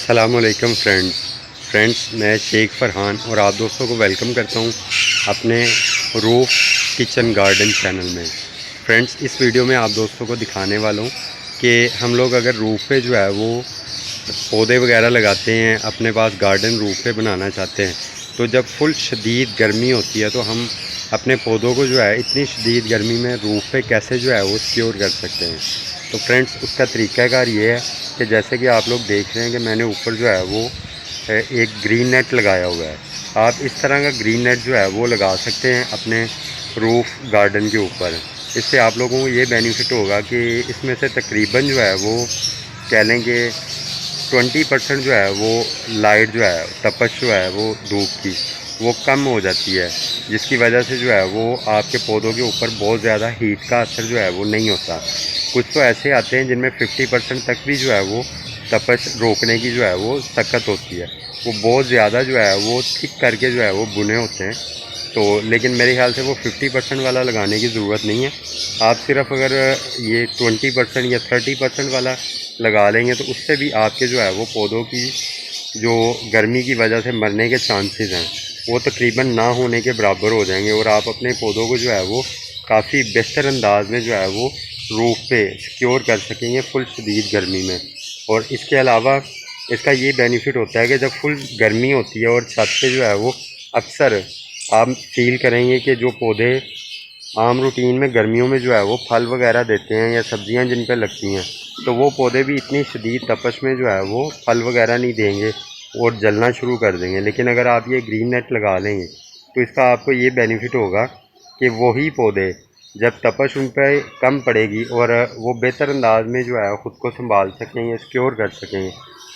अस्सलामुअलैकुम फ्रेंड्स, मैं शेख फरहान और आप दोस्तों को वेलकम करता हूं अपने रूफ किचन गार्डन चैनल में। फ्रेंड्स, इस वीडियो में आप दोस्तों को दिखाने वाला हूं कि हम लोग अगर रूफ पे जो है वो पौधे वगैरह लगाते हैं, अपने पास गार्डन रूफ पे बनाना चाहते हैं, तो जब फुल शदीद गर्मी होती है तो हम अपने पौधों को जो है इतनी शदीद गर्मी में रूफ पे कैसे जो है वो सिक्योर कर सकते हैं। तो फ्रेंड्स, उसका तरीक़ाकार ये है कि जैसे कि आप लोग देख रहे हैं कि मैंने ऊपर जो है वो एक ग्रीन नेट लगाया हुआ है। आप इस तरह का ग्रीन नेट जो है वो लगा सकते हैं अपने रूफ गार्डन के ऊपर। इससे आप लोगों को ये बेनिफिट होगा कि इसमें से तकरीबन जो है वो कह लें कि 20% जो है वो लाइट जो है, तपश जो है वो धूप की वो कम हो जाती है, जिसकी वजह से जो है वो आपके पौधों के ऊपर बहुत ज़्यादा हीट का असर जो है वो नहीं होता। कुछ तो ऐसे आते हैं जिनमें 50% तक भी जो है वो तपश रोकने की जो है वो ताकत होती है। वो बहुत ज़्यादा जो है वो थिक करके जो है वो बुने होते हैं। तो लेकिन मेरे ख्याल से वो 50% वाला लगाने की ज़रूरत नहीं है। आप सिर्फ अगर ये 20% या 30% वाला लगा लेंगे तो उससे भी आपके जो है वो पौधों की जो गर्मी की वजह से मरने के चांसेस हैं वो तकरीबन ना होने के बराबर हो जाएंगे, और आप अपने पौधों को जो है वो काफ़ी बेहतर अंदाज में जो है वो रूफ पे सिक्योर कर सकेंगे फुल शदीद गर्मी में। और इसके अलावा इसका ये बेनिफिट होता है कि जब फुल गर्मी होती है और छत पे जो है वो अक्सर आप फील करेंगे कि जो पौधे आम रूटीन में गर्मियों में जो है वो फल वगैरह देते हैं या सब्जियां जिन पर लगती हैं, तो वो पौधे भी इतनी शदीद तपश में जो है वो फल वगैरह नहीं देंगे और जलना शुरू कर देंगे। लेकिन अगर आप ये ग्रीन नेट लगा लेंगे तो इसका आपको ये बेनिफिट होगा कि वही पौधे जब तपश उन पर कम पड़ेगी और वो बेहतर अंदाज में जो है ख़ुद को संभाल सकेंगे, सिक्योर कर सकेंगे,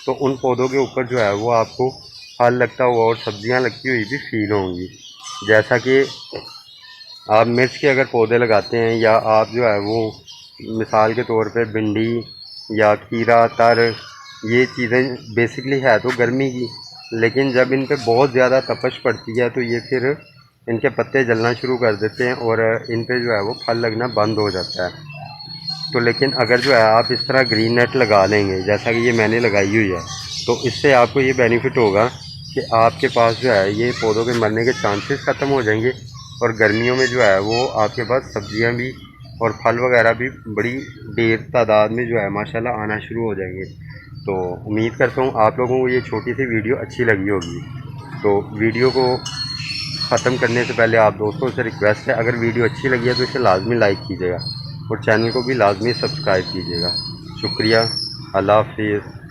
तो उन पौधों के ऊपर जो है वो आपको फल लगता हुआ और सब्जियां लगती हुई भी फील होंगी। जैसा कि आप मिर्च के अगर पौधे लगाते हैं या आप जो है वो मिसाल के तौर पे भिंडी या खीरा, तर, ये चीज़ें बेसिकली है तो गर्मी की, लेकिन जब इन पे बहुत ज़्यादा तपश पड़ती है तो ये फिर इनके पत्ते जलना शुरू कर देते हैं और इन पे जो है वो फल लगना बंद हो जाता है। तो लेकिन अगर जो है आप इस तरह ग्रीन नेट लगा लेंगे जैसा कि ये मैंने लगाई हुई है, तो इससे आपको ये बेनिफिट होगा कि आपके पास जो है ये पौधों के मरने के चांसेस ख़त्म हो जाएंगे, और गर्मियों में जो है वो आपके पास सब्जियां भी और फल वगैरह भी बड़ी ढेर तादाद में जो है माशाल्लाह आना शुरू हो जाएंगे। तो उम्मीद करता हूँ आप लोगों को ये छोटी सी वीडियो अच्छी लगी होगी। तो वीडियो को ख़त्म करने से पहले आप दोस्तों से रिक्वेस्ट है, अगर वीडियो अच्छी लगी है तो इसे लाजमी लाइक कीजिएगा और चैनल को भी लाजमी सब्सक्राइब कीजिएगा। शुक्रिया। अल्लाह हाफिज़।